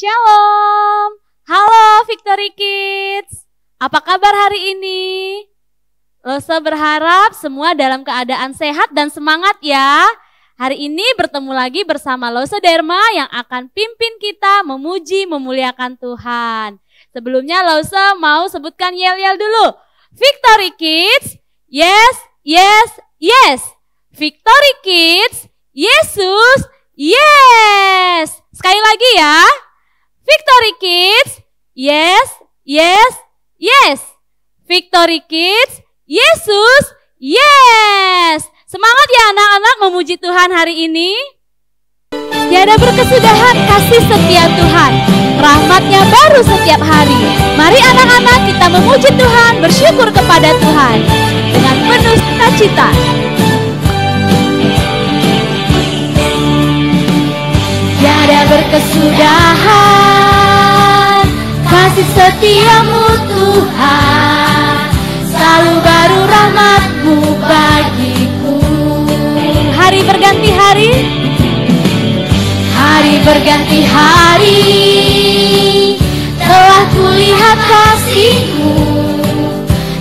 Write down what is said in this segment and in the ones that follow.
Shalom, halo Victory Kids, apa kabar hari ini? Losa berharap semua dalam keadaan sehat dan semangat ya. Hari ini bertemu lagi bersama Losa Derma yang akan pimpin kita memuji memuliakan Tuhan. Sebelumnya Losa mau sebutkan yel-yel dulu. Victory Kids, yes, yes, yes. Victory Kids, Yesus, yes. Sekali lagi ya. Victory Kids, yes, yes, yes. Victory Kids, Yesus, yes. Semangat ya anak-anak memuji Tuhan hari ini. Tiada berkesudahan kasih setia Tuhan, rahmat-Nya baru setiap hari. Mari anak-anak kita memuji Tuhan, bersyukur kepada Tuhan dengan penuh sukacita. Tiada berkesudahan kasih setiamu Tuhan, selalu baru rahmat-Mu bagiku. Hari berganti hari, hari berganti hari, telah kulihat kasih-Mu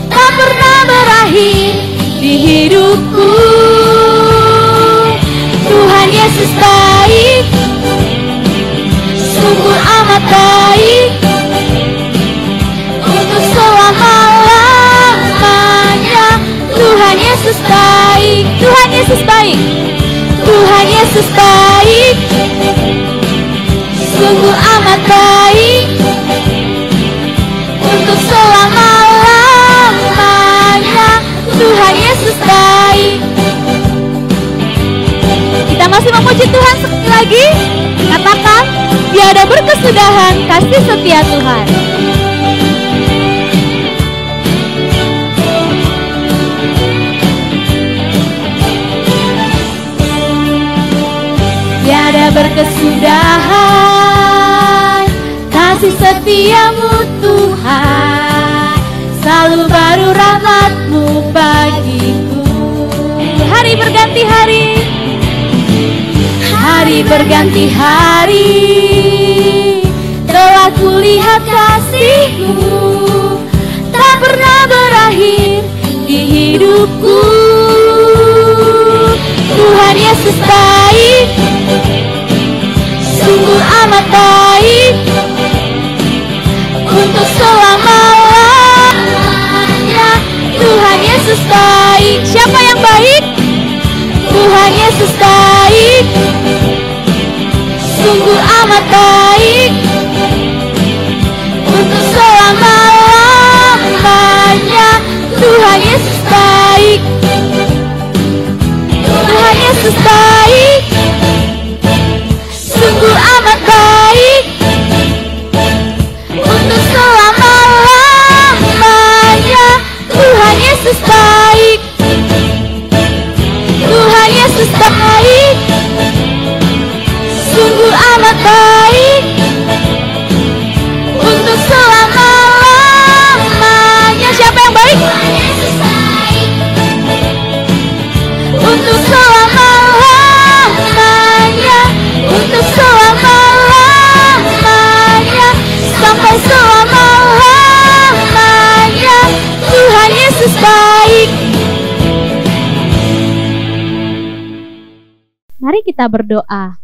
tak pernah berakhir di hidupku. Tuhan Yesus baik, sungguh amat baik, untuk selama-lamanya. Tuhan Yesus baik, Tuhan Yesus baik, Tuhan Yesus baik, sungguh amat baik, untuk selama-lamanya. Tuhan Yesus baik. Kita masih memuji Tuhan sekali lagi. Katakan, tiada berkesudahan kasih setia Tuhan. Tiada berkesudahan kasih setiamu Tuhan, selalu baru rahmat-Mu bagiku. Hari berganti hari, hari berganti hari, telah kulihat kasih-Mu tak pernah berakhir di hidupku. Tuhan Yesus baik, sungguh amat baik, untuk selama-lamanya. Tuhan Yesus baik. Siapa yang baik? Tuhan Yesus baik, sungguh amat baik, untuk selama-lamanya. Tuhan Yesus baik, Tuhan Yesus baik, sungguh amat baik, untuk selama-lamanya. Tuhan Yesus baik, Tuhan Yesus baik, sungguh amat baik, untuk selama-lamanya. Siapa yang baik? Tuhan Yesus baik, untuk selama-lamanya, untuk selama-lamanya, sampai selama-lamanya. Tuhan Yesus baik. Mari kita berdoa.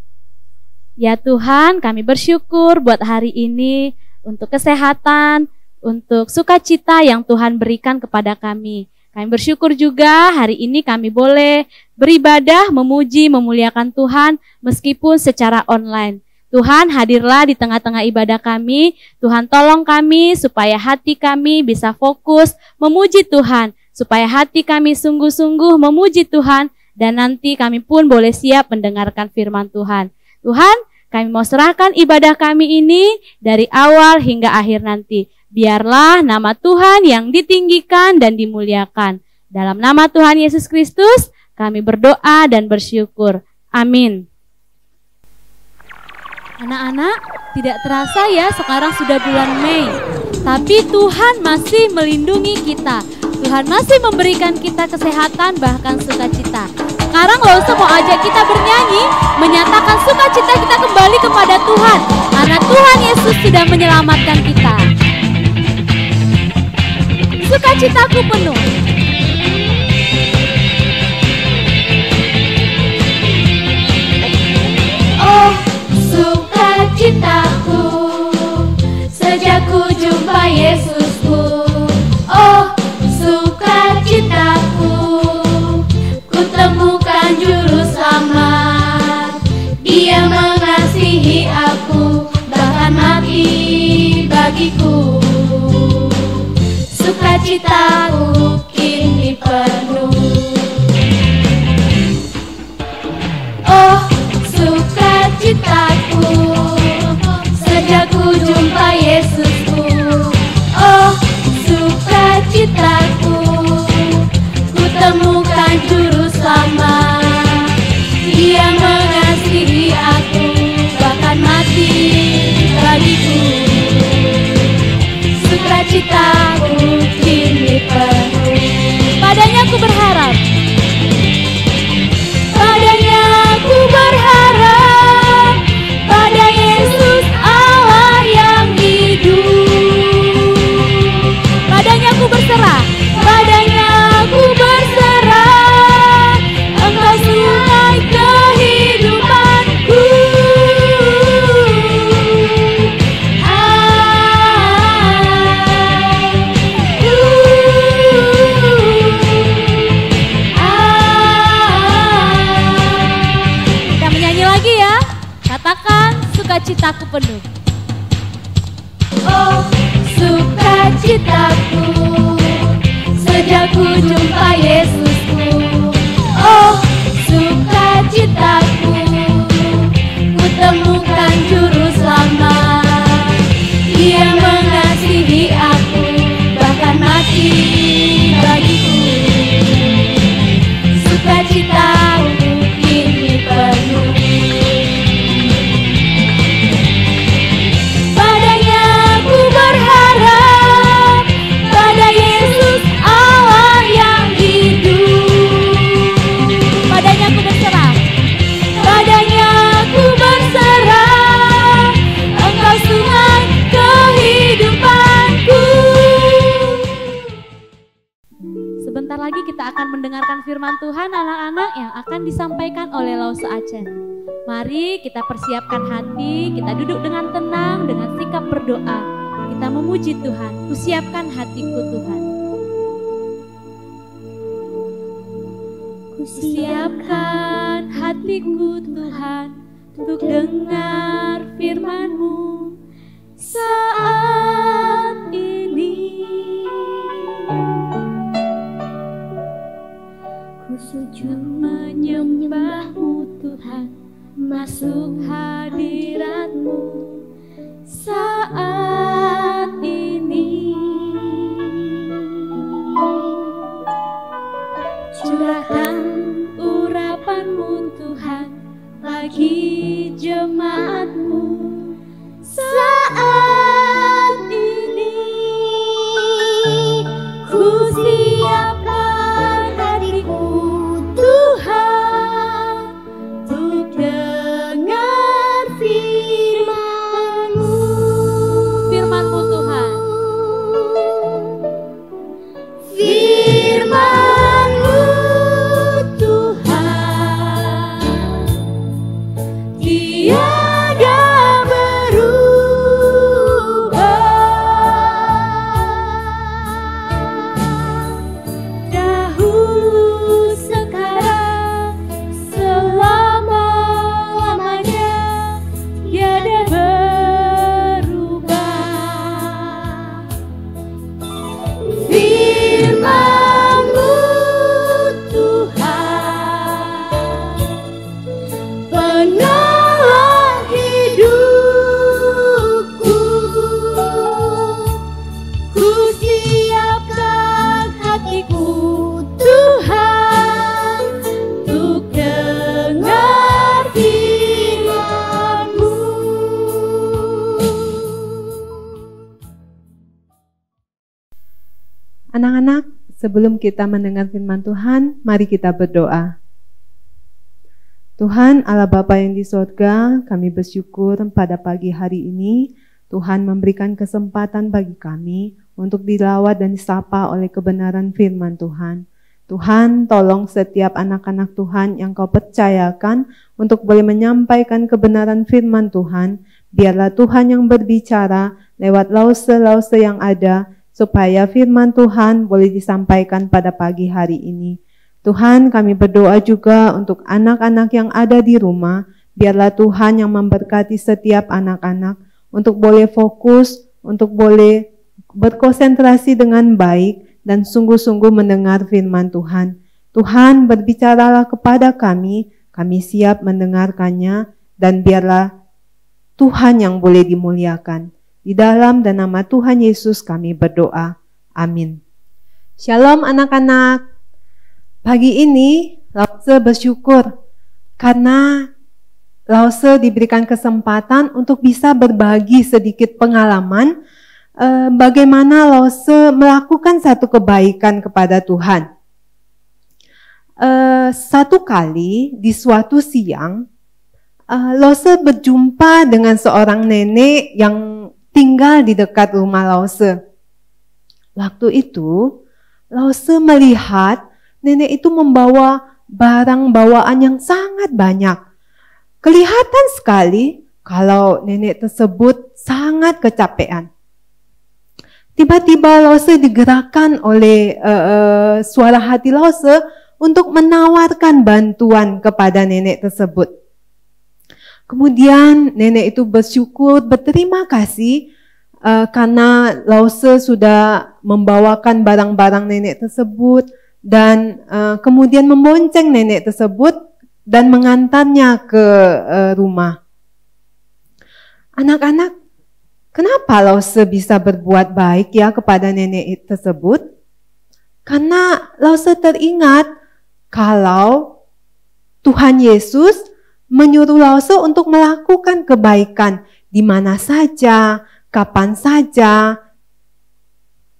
Ya Tuhan, kami bersyukur buat hari ini untuk kesehatan, untuk sukacita yang Tuhan berikan kepada kami. Kami bersyukur juga hari ini kami boleh beribadah, memuji, memuliakan Tuhan meskipun secara online. Tuhan hadirlah di tengah-tengah ibadah kami. Tuhan tolong kami supaya hati kami bisa fokus memuji Tuhan. Supaya hati kami sungguh-sungguh memuji Tuhan. Dan nanti kami pun boleh siap mendengarkan firman Tuhan. Tuhan, kami mau serahkan ibadah kami ini dari awal hingga akhir nanti. Biarlah nama Tuhan yang ditinggikan dan dimuliakan. Dalam nama Tuhan Yesus Kristus, kami berdoa dan bersyukur. Amin. Anak-anak, tidak terasa ya sekarang sudah bulan Mei. Tapi Tuhan masih melindungi kita. Tuhan masih memberikan kita kesehatan bahkan sukacita. Sekarang Lause mau ajak kita bernyanyi, menyatakan sukacita kita kembali kepada Tuhan, karena Tuhan Yesus sudah menyelamatkan kita. Sukacitaku penuh. Oh, sukacitaku sejak ku jumpa Yesusku. Oh, sukacitaku ku temukan juru selamat. Dia mengasihi aku, bahkan mati bagiku. Sukacitaku kini penuh. Oh, sukacitaku sejak ku jumpa Yesusku. Oh, sukacitaku ku temukan juru selamat. Dia mengasihi aku, bahkan mati bagiku. Sukacitaku kini penuh. Padanya ku berharap. Padanya ku berharap, pada Yesus Allah yang hidup. Padanya ku berserah. Padanya ku berserah, Engkau sungai kehidupanku. Kita menyanyi lagi ya. Katakan sukacitaku penuh. Oh, sukacitaku sejak ku jumpa Yesusku. Oh, sukacitaku ku temukan juru selamat. Dia mengasihi aku, bahkan mati bagiku. Sukacitaku kini penuh. Padanya ku berharap, pada Yesus Allah yang hidup. Padanya ku berserah. Padanya ku berserah, Engkau sungai kehidupanku. Sebentar lagi kita akan mendengarkan firman Tuhan anak-anak yang akan disampaikan oleh Lause Aceh. Mari kita persiapkan hati, kita duduk dengan tenang, dengan sikap berdoa. Kita memuji Tuhan, kusiapkan hatiku Tuhan. Kusiapkan hatiku Tuhan, untuk dengar firman-Mu saat ini. Ku sujud menyembah-Mu Tuhan, masuk hadirat-Mu saat ini. Curahkan urapan-Mu Tuhan bagi jemaat-Mu saat ini. Ku siapkan hatiku Tuhan, untuk dengar firman-Mu. Firman-Mu Tuhan. Firman-Mu Tuhan, tiada berubah. Dahulu, sekarang, selama-lamanya, tiada berubah. Firman-Mu Tuhan, penolong hidupku. Ku siapkan hatiku Tuhan, untuk dengar firman-Mu. Anak-anak, sebelum kita mendengar firman Tuhan, mari kita berdoa. Tuhan Allah Bapa yang di sorga, kami bersyukur pada pagi hari ini Tuhan memberikan kesempatan bagi kami untuk dilawat dan disapa oleh kebenaran firman Tuhan. Tuhan, tolong setiap anak-anak Tuhan yang Kau percayakan untuk boleh menyampaikan kebenaran firman Tuhan. Biarlah Tuhan yang berbicara lewat lause-lause yang ada, supaya firman Tuhan boleh disampaikan pada pagi hari ini. Tuhan, kami berdoa juga untuk anak-anak yang ada di rumah. Biarlah Tuhan yang memberkati setiap anak-anak untuk boleh fokus, untuk boleh berkonsentrasi dengan baik dan sungguh-sungguh mendengar firman Tuhan. Tuhan, berbicaralah kepada kami siap mendengarkannya, dan biarlah Tuhan yang boleh dimuliakan. Di dalam dan nama Tuhan Yesus kami berdoa. Amin. Shalom anak-anak. Pagi ini Lause bersyukur karena Lause diberikan kesempatan untuk bisa berbagi sedikit pengalaman bagaimana Lause melakukan satu kebaikan kepada Tuhan. Satu kali di suatu siang, Lause berjumpa dengan seorang nenek yang tinggal di dekat rumah Lause. Waktu itu, Lause melihat nenek itu membawa barang bawaan yang sangat banyak. Kelihatan sekali kalau nenek tersebut sangat kecapean. Tiba-tiba Lause digerakkan oleh suara hati Lause untuk menawarkan bantuan kepada nenek tersebut. Kemudian nenek itu bersyukur, berterima kasih karena Lause sudah membawakan barang-barang nenek tersebut, dan kemudian membonceng nenek tersebut dan mengantarnya ke rumah. Anak-anak, kenapa Lause bisa berbuat baik ya kepada nenek tersebut? Karena Lause teringat kalau Tuhan Yesus menyuruh Lause untuk melakukan kebaikan di mana saja, kapan saja.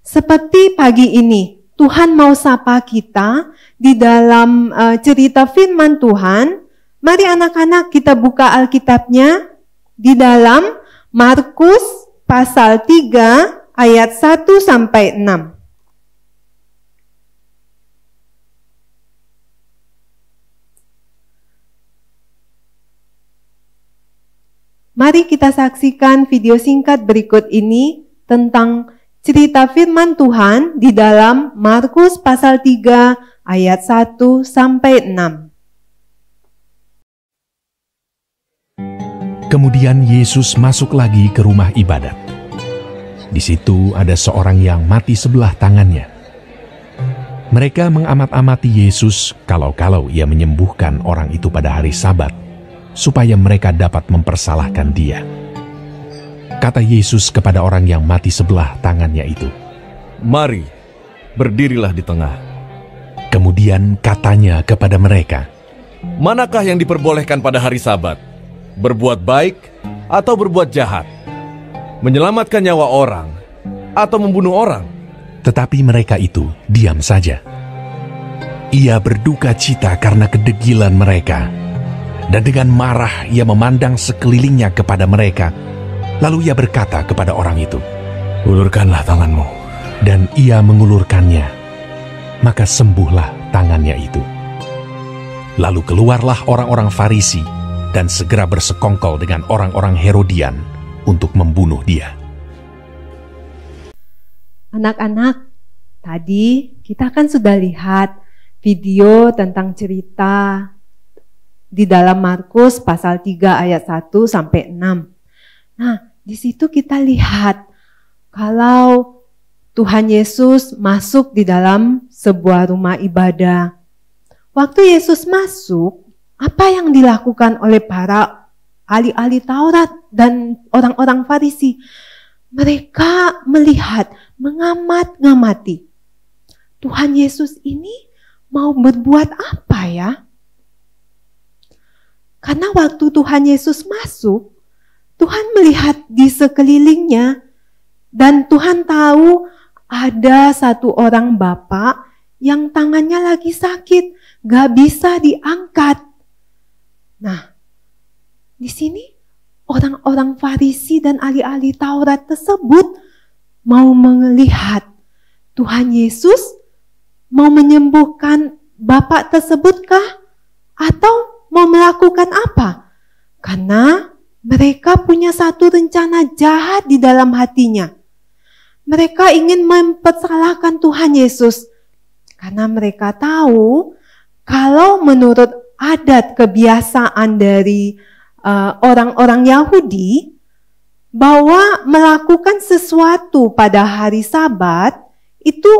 Seperti pagi ini, Tuhan mau sapa kita di dalam cerita firman Tuhan. Mari anak-anak kita buka Alkitabnya di dalam Markus pasal 3 ayat 1 sampai 6. Mari kita saksikan video singkat berikut ini tentang cerita firman Tuhan di dalam Markus pasal 3 ayat 1 sampai 6. Kemudian Yesus masuk lagi ke rumah ibadat. Di situ ada seorang yang mati sebelah tangannya. Mereka mengamat-amati Yesus kalau-kalau ia menyembuhkan orang itu pada hari Sabat, supaya mereka dapat mempersalahkan dia. Kata Yesus kepada orang yang mati sebelah tangannya itu, "Mari, berdirilah di tengah." Kemudian katanya kepada mereka, "Manakah yang diperbolehkan pada hari Sabat? Berbuat baik atau berbuat jahat? Menyelamatkan nyawa orang atau membunuh orang?" Tetapi mereka itu diam saja. Ia berduka cita karena kedegilan mereka, dan dengan marah ia memandang sekelilingnya kepada mereka. Lalu ia berkata kepada orang itu, "Ulurkanlah tanganmu." Dan ia mengulurkannya, maka sembuhlah tangannya itu. Lalu keluarlah orang-orang Farisi dan segera bersekongkol dengan orang-orang Herodian untuk membunuh dia. Anak-anak, tadi kita kan sudah lihat video tentang cerita di dalam Markus pasal 3 ayat 1 sampai 6. Nah, di situ kita lihat kalau Tuhan Yesus masuk di dalam sebuah rumah ibadah. Waktu Yesus masuk, apa yang dilakukan oleh para ahli-ahli Taurat dan orang-orang Farisi? Mereka melihat, mengamat-ngamati. Tuhan Yesus ini mau berbuat apa ya? Karena waktu Tuhan Yesus masuk, Tuhan melihat di sekelilingnya, dan Tuhan tahu ada satu orang bapak yang tangannya lagi sakit, gak bisa diangkat. Nah, di sini orang-orang Farisi dan ahli-ahli Taurat tersebut mau melihat Tuhan Yesus mau menyembuhkan bapak tersebut-kah? Atau mau melakukan apa? Karena mereka punya satu rencana jahat di dalam hatinya. Mereka ingin mempersalahkan Tuhan Yesus. Karena mereka tahu kalau menurut adat kebiasaan dari orang-orang Yahudi, bahwa melakukan sesuatu pada hari Sabat itu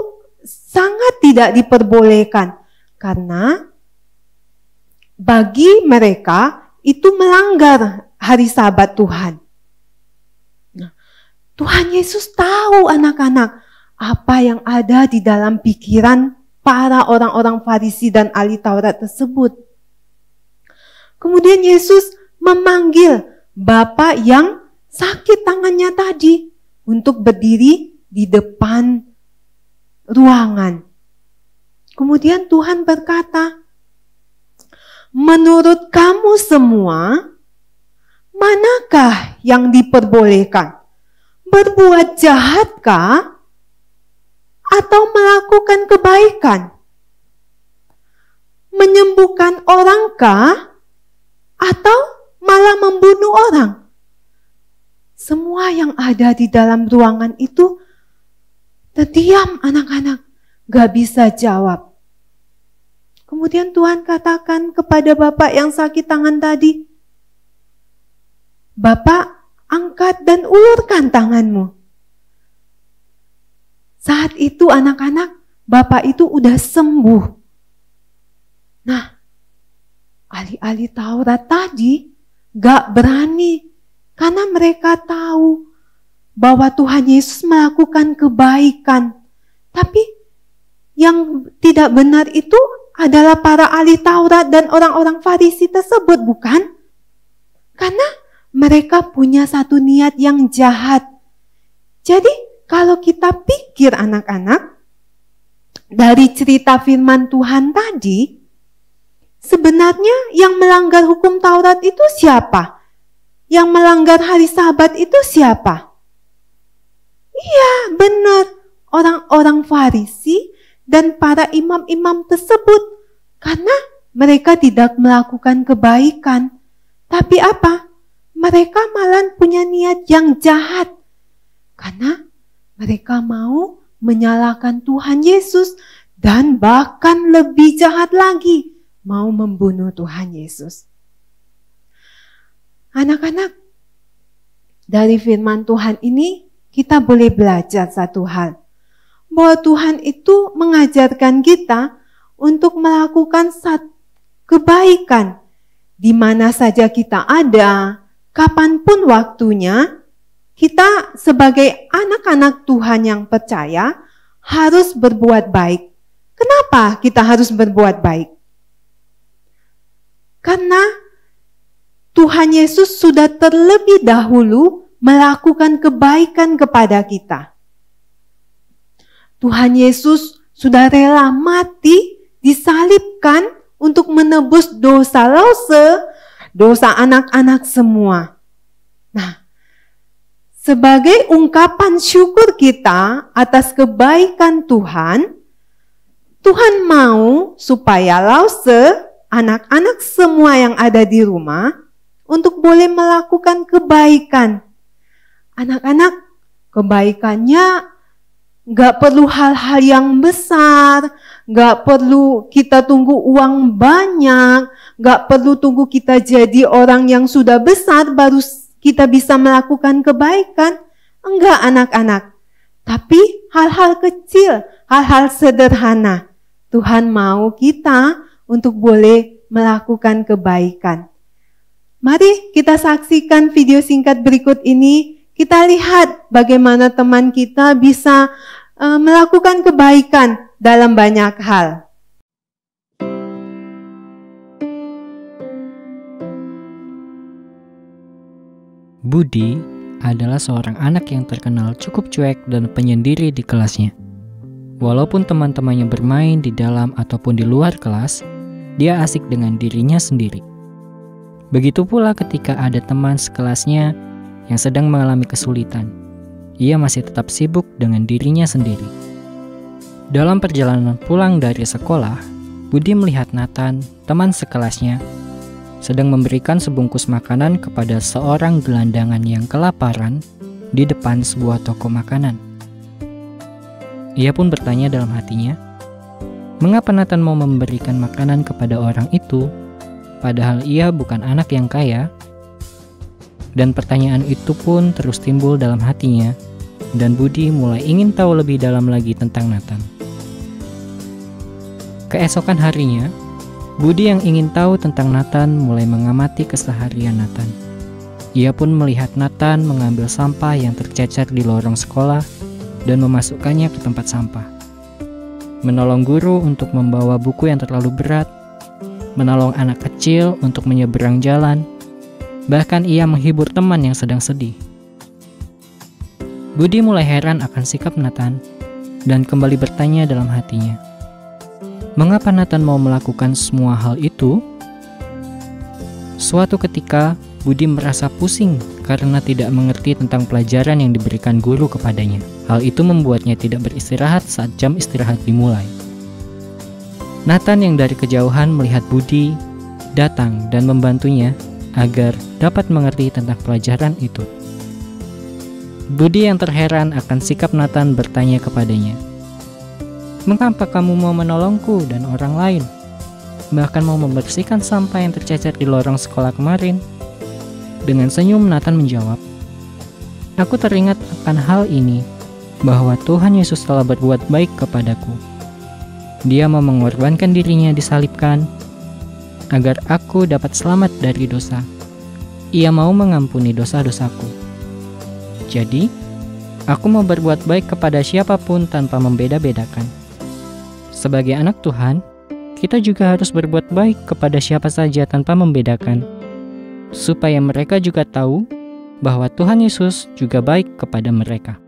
sangat tidak diperbolehkan. Karena bagi mereka itu melanggar hari Sabat Tuhan. Nah, Tuhan Yesus tahu anak-anak apa yang ada di dalam pikiran para orang-orang Farisi dan ahli Taurat tersebut. Kemudian Yesus memanggil bapak yang sakit tangannya tadi untuk berdiri di depan ruangan. Kemudian Tuhan berkata, menurut kamu semua, manakah yang diperbolehkan? Berbuat jahatkah atau melakukan kebaikan? Menyembuhkan orangkah atau malah membunuh orang? Semua yang ada di dalam ruangan itu terdiam anak-anak, gak bisa jawab. Kemudian Tuhan katakan kepada bapak yang sakit tangan tadi, Bapak, angkat dan ulurkan tanganmu. Saat itu anak-anak, bapak itu udah sembuh. Nah, ahli-ahli Taurat tadi gak berani karena mereka tahu bahwa Tuhan Yesus melakukan kebaikan. Tapi yang tidak benar itu adalah para ahli Taurat dan orang-orang Farisi tersebut, bukan? Karena mereka punya satu niat yang jahat. Jadi kalau kita pikir anak-anak, dari cerita firman Tuhan tadi, sebenarnya yang melanggar hukum Taurat itu siapa? Yang melanggar hari Sabat itu siapa? Iya, benar. Orang-orang Farisi dan para imam-imam tersebut. Karena mereka tidak melakukan kebaikan. Tapi apa? Mereka malah punya niat yang jahat. Karena mereka mau menyalahkan Tuhan Yesus. Dan bahkan lebih jahat lagi, mau membunuh Tuhan Yesus. Anak-anak, dari firman Tuhan ini kita boleh belajar satu hal. Bahwa Tuhan itu mengajarkan kita untuk melakukan kebaikan. Di mana saja kita ada, kapanpun waktunya, kita sebagai anak-anak Tuhan yang percaya harus berbuat baik. Kenapa kita harus berbuat baik? Karena Tuhan Yesus sudah terlebih dahulu melakukan kebaikan kepada kita. Tuhan Yesus sudah rela mati, disalibkan untuk menebus dosa anak-anak semua. Nah, sebagai ungkapan syukur kita atas kebaikan Tuhan, Tuhan mau supaya Lause, anak-anak semua yang ada di rumah, untuk boleh melakukan kebaikan. Anak-anak, kebaikannya gak perlu hal-hal yang besar, gak perlu kita tunggu uang banyak, gak perlu tunggu kita jadi orang yang sudah besar baru kita bisa melakukan kebaikan. Enggak anak-anak, tapi hal-hal kecil, hal-hal sederhana. Tuhan mau kita untuk boleh melakukan kebaikan. Mari kita saksikan video singkat berikut ini. Kita lihat bagaimana teman kita bisa melakukan kebaikan dalam banyak hal. Budi adalah seorang anak yang terkenal cukup cuek dan penyendiri di kelasnya. Walaupun teman-temannya bermain di dalam ataupun di luar kelas, dia asik dengan dirinya sendiri. Begitu pula ketika ada teman sekelasnya yang sedang mengalami kesulitan. Ia masih tetap sibuk dengan dirinya sendiri. Dalam perjalanan pulang dari sekolah, Budi melihat Nathan, teman sekelasnya, sedang memberikan sebungkus makanan kepada seorang gelandangan yang kelaparan di depan sebuah toko makanan. Ia pun bertanya dalam hatinya, mengapa Nathan mau memberikan makanan kepada orang itu, padahal ia bukan anak yang kaya? Dan pertanyaan itu pun terus timbul dalam hatinya, dan Budi mulai ingin tahu lebih dalam lagi tentang Nathan. Keesokan harinya, Budi yang ingin tahu tentang Nathan mulai mengamati keseharian Nathan. Ia pun melihat Nathan mengambil sampah yang tercecer di lorong sekolah dan memasukkannya ke tempat sampah. Menolong guru untuk membawa buku yang terlalu berat, menolong anak kecil untuk menyeberang jalan, bahkan ia menghibur teman yang sedang sedih. Budi mulai heran akan sikap Nathan dan kembali bertanya dalam hatinya, mengapa Nathan mau melakukan semua hal itu? Suatu ketika, Budi merasa pusing karena tidak mengerti tentang pelajaran yang diberikan guru kepadanya. Hal itu membuatnya tidak beristirahat saat jam istirahat dimulai. Nathan yang dari kejauhan melihat Budi datang dan membantunya agar dapat mengerti tentang pelajaran itu. Budi yang terheran akan sikap Nathan bertanya kepadanya, mengapa kamu mau menolongku dan orang lain? Bahkan mau membersihkan sampah yang tercecer di lorong sekolah kemarin? Dengan senyum Nathan menjawab, aku teringat akan hal ini, bahwa Tuhan Yesus telah berbuat baik kepadaku. Dia mau mengorbankan dirinya disalibkan, agar aku dapat selamat dari dosa. Ia mau mengampuni dosa-dosaku. Jadi, aku mau berbuat baik kepada siapapun tanpa membeda-bedakan. Sebagai anak Tuhan, kita juga harus berbuat baik kepada siapa saja tanpa membedakan, supaya mereka juga tahu bahwa Tuhan Yesus juga baik kepada mereka.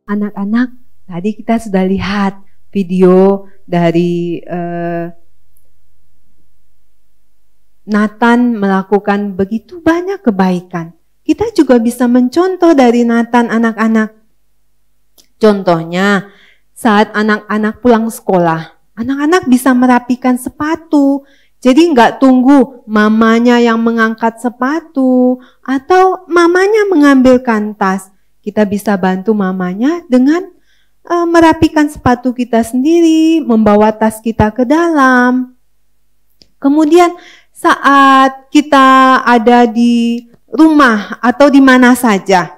Anak-anak, tadi kita sudah lihat video dari Nathan melakukan begitu banyak kebaikan. Kita juga bisa mencontoh dari Nathan, anak-anak. Contohnya, saat anak-anak pulang sekolah, anak-anak bisa merapikan sepatu. Jadi nggak tunggu mamanya yang mengangkat sepatu atau mamanya mengambilkan tas. Kita bisa bantu mamanya dengan merapikan sepatu kita sendiri, membawa tas kita ke dalam. Kemudian saat kita ada di rumah atau di mana saja,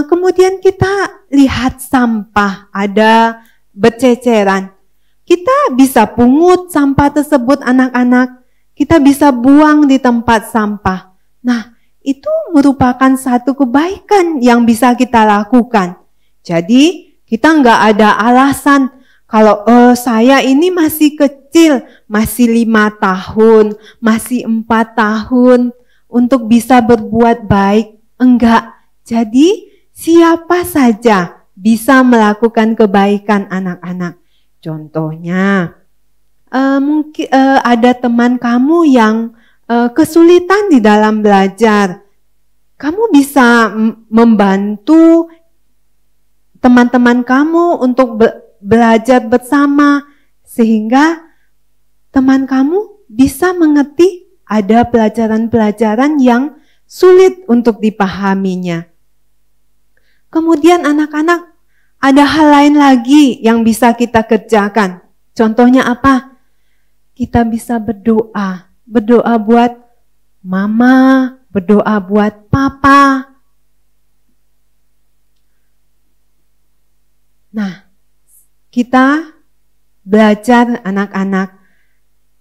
kemudian kita lihat sampah ada berceceran. Kita bisa pungut sampah tersebut anak-anak. Kita bisa buang di tempat sampah. Nah, itu merupakan satu kebaikan yang bisa kita lakukan. Jadi, kita nggak ada alasan kalau saya ini masih kecil, masih 5 tahun, masih 4 tahun untuk bisa berbuat baik. Enggak. Jadi, siapa saja bisa melakukan kebaikan anak-anak. Contohnya, mungkin ada teman kamu yang kesulitan di dalam belajar. Kamu bisa membantu teman-teman kamu untuk belajar bersama, sehingga teman kamu bisa mengerti ada pelajaran-pelajaran yang sulit untuk dipahaminya. Kemudian anak-anak, ada hal lain lagi yang bisa kita kerjakan. Contohnya apa? Kita bisa berdoa. Berdoa buat mama, berdoa buat papa. Nah, kita belajar anak-anak.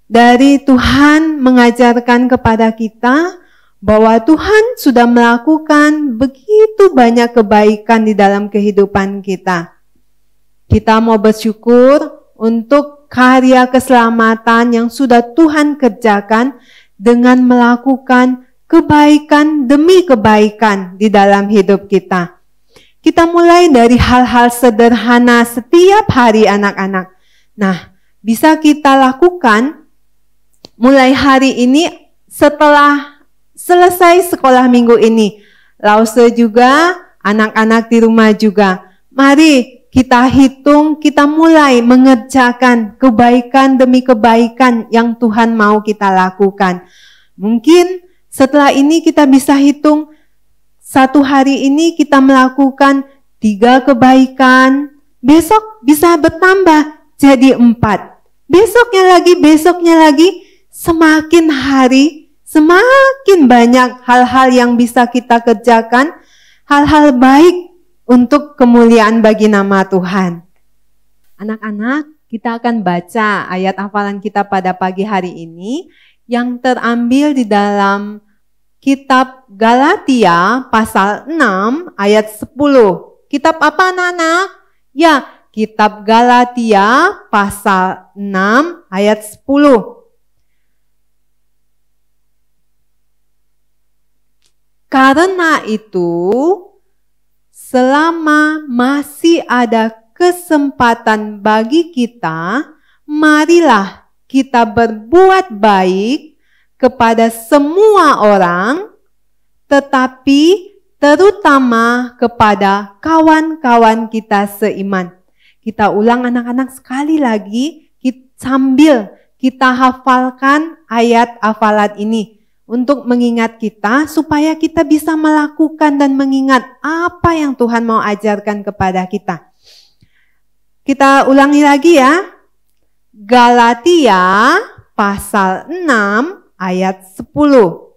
Dari Tuhan mengajarkan kepada kita bahwa Tuhan sudah melakukan begitu banyak kebaikan di dalam kehidupan kita. Kita mau bersyukur untuk karya keselamatan yang sudah Tuhan kerjakan dengan melakukan kebaikan demi kebaikan di dalam hidup kita. Kita mulai dari hal-hal sederhana setiap hari anak-anak. Nah, bisa kita lakukan mulai hari ini setelah selesai sekolah minggu ini. Lause juga, anak-anak di rumah juga. Mari kita hitung, kita mulai mengerjakan kebaikan demi kebaikan yang Tuhan mau kita lakukan. Mungkin setelah ini kita bisa hitung, satu hari ini kita melakukan 3 kebaikan, besok bisa bertambah jadi 4. Besoknya lagi, semakin hari, semakin banyak hal-hal yang bisa kita kerjakan, hal-hal baik untuk kemuliaan bagi nama Tuhan. Anak-anak, kita akan baca ayat hafalan kita pada pagi hari ini yang terambil di dalam kitab Galatia pasal 6 ayat 10. Kitab apa anak-anak? Ya, kitab Galatia pasal 6 ayat 10. Karena itu, selama masih ada kesempatan bagi kita, marilah kita berbuat baik kepada semua orang, tetapi terutama kepada kawan-kawan kita seiman. Kita ulang anak-anak sekali lagi, sambil kita hafalkan ayat hafalan ini untuk mengingat kita supaya kita bisa melakukan dan mengingat apa yang Tuhan mau ajarkan kepada kita. Kita ulangi lagi ya. Galatia pasal 6 ayat 10.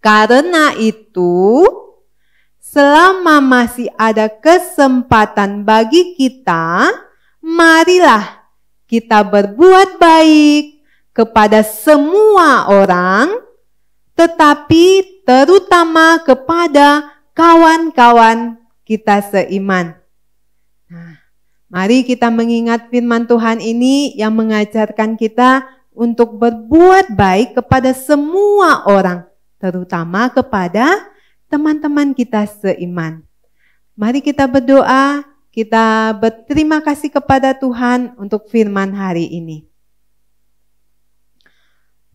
Karena itu, selama masih ada kesempatan bagi kita, marilah kita berbuat baik kepada semua orang, tetapi terutama kepada kawan-kawan kita seiman. Nah, mari kita mengingat firman Tuhan ini yang mengajarkan kita untuk berbuat baik kepada semua orang, terutama kepada teman-teman kita seiman. Mari kita berdoa, kita berterima kasih kepada Tuhan untuk firman hari ini.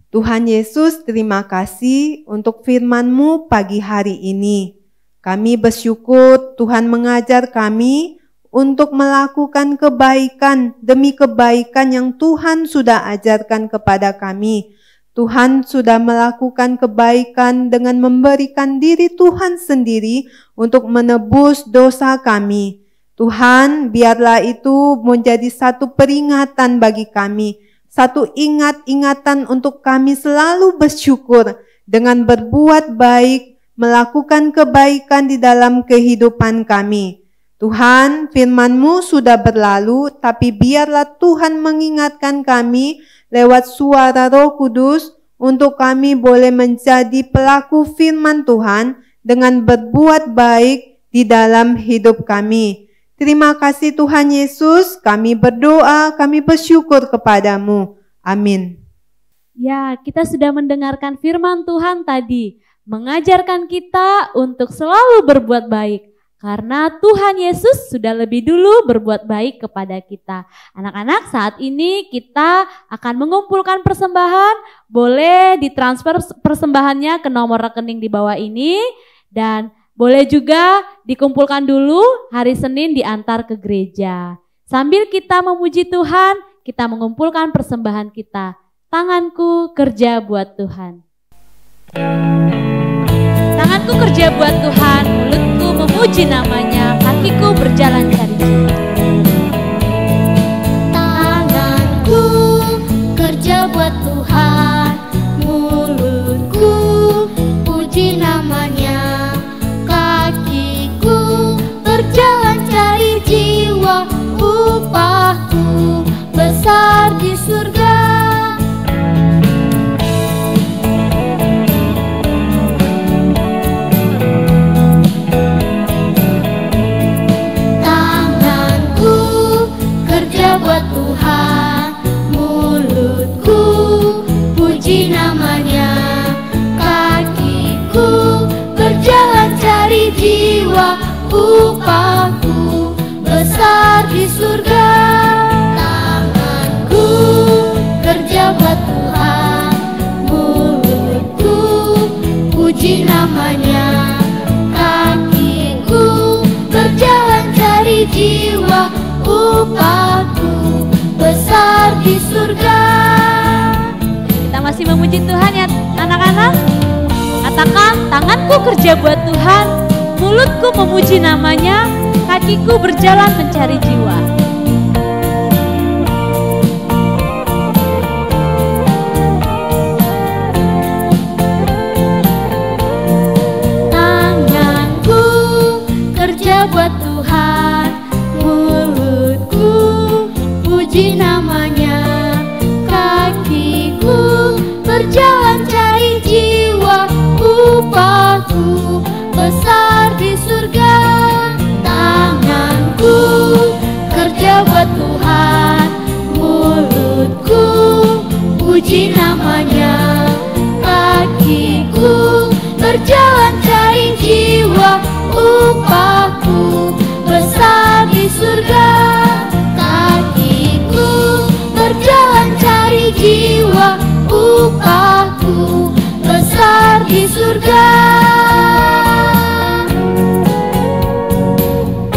Tuhan Yesus, terima kasih untuk firman-Mu pagi hari ini. Kami bersyukur Tuhan mengajar kami untuk melakukan kebaikan demi kebaikan yang Tuhan sudah ajarkan kepada kami. Tuhan sudah melakukan kebaikan dengan memberikan diri Tuhan sendiri untuk menebus dosa kami. Tuhan, biarlah itu menjadi satu peringatan bagi kami, satu ingatan untuk kami selalu bersyukur dengan berbuat baik, melakukan kebaikan di dalam kehidupan kami. Tuhan, firman-Mu sudah berlalu, tapi biarlah Tuhan mengingatkan kami lewat suara Roh Kudus untuk kami boleh menjadi pelaku firman Tuhan dengan berbuat baik di dalam hidup kami. Terima kasih Tuhan Yesus, kami berdoa, kami bersyukur kepadamu. Amin. Ya, kita sudah mendengarkan firman Tuhan tadi, mengajarkan kita untuk selalu berbuat baik. Karena Tuhan Yesus sudah lebih dulu berbuat baik kepada kita. Anak-anak, saat ini kita akan mengumpulkan persembahan. Boleh ditransfer persembahannya ke nomor rekening di bawah ini. Dan boleh juga dikumpulkan dulu hari Senin diantar ke gereja. Sambil kita memuji Tuhan, kita mengumpulkan persembahan kita. Tanganku kerja buat Tuhan. Tanganku kerja buat Tuhan, mulutku memuji namanya, kakiku berjalan cari dia. Tanganku kerja buat Tuhan, mulutku puji namanya, kakiku berjalan cari jiwa, upahku besar di surga. Buat Tuhan, mulutku puji namanya, kakiku berjalan cari jiwa, upahku besar di surga. Tanganku kerja buat Tuhan. Mulutku puji namanya, kakiku berjalan cari jiwa, upahku besar di surga. Kita masih memuji Tuhan ya anak-anak. Katakan, tanganku kerja buat Tuhan, mulutku memuji namanya, kakiku berjalan mencari jiwa. Tanganku kerja buat Tuhan, mulutku puji namanya, kakiku berjalan cari jiwa, upahku besar di surga. Tanganku kerja buat Tuhan, mulutku puji namanya, kakiku berjalan cari jiwa, upahku besar di surga. Kakiku berjalan cari jiwa, upahku besar di surga.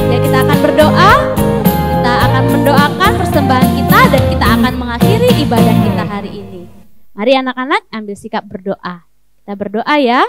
Ya, kita akan berdoa. Kita akan mendoakan persembahan kita dan kita akan mengakhiri ibadah kita hari ini. Mari anak-anak ambil sikap berdoa. Kita berdoa ya.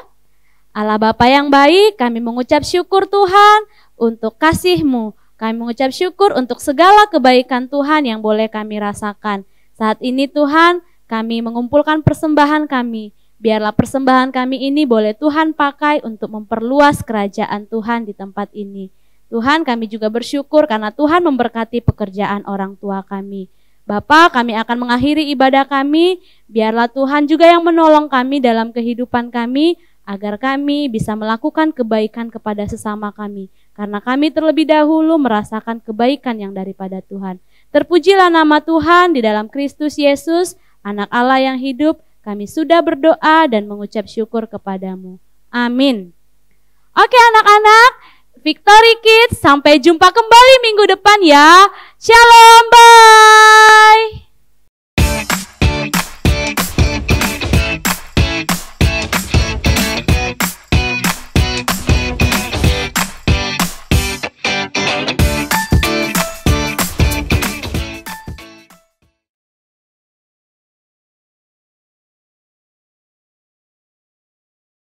Allah Bapa yang baik, kami mengucap syukur Tuhan untuk kasih-Mu. Kami mengucap syukur untuk segala kebaikan Tuhan yang boleh kami rasakan. Saat ini Tuhan, kami mengumpulkan persembahan kami. Biarlah persembahan kami ini boleh Tuhan pakai untuk memperluas kerajaan Tuhan di tempat ini. Tuhan, kami juga bersyukur karena Tuhan memberkati pekerjaan orang tua kami. Bapa, kami akan mengakhiri ibadah kami. Biarlah Tuhan juga yang menolong kami dalam kehidupan kami, agar kami bisa melakukan kebaikan kepada sesama kami. Karena kami terlebih dahulu merasakan kebaikan yang daripada Tuhan. Terpujilah nama Tuhan di dalam Kristus Yesus, Anak Allah yang hidup. Kami sudah berdoa dan mengucap syukur kepadamu. Amin. Oke anak-anak, Victory Kids, sampai jumpa kembali minggu depan ya. Shalom, bye.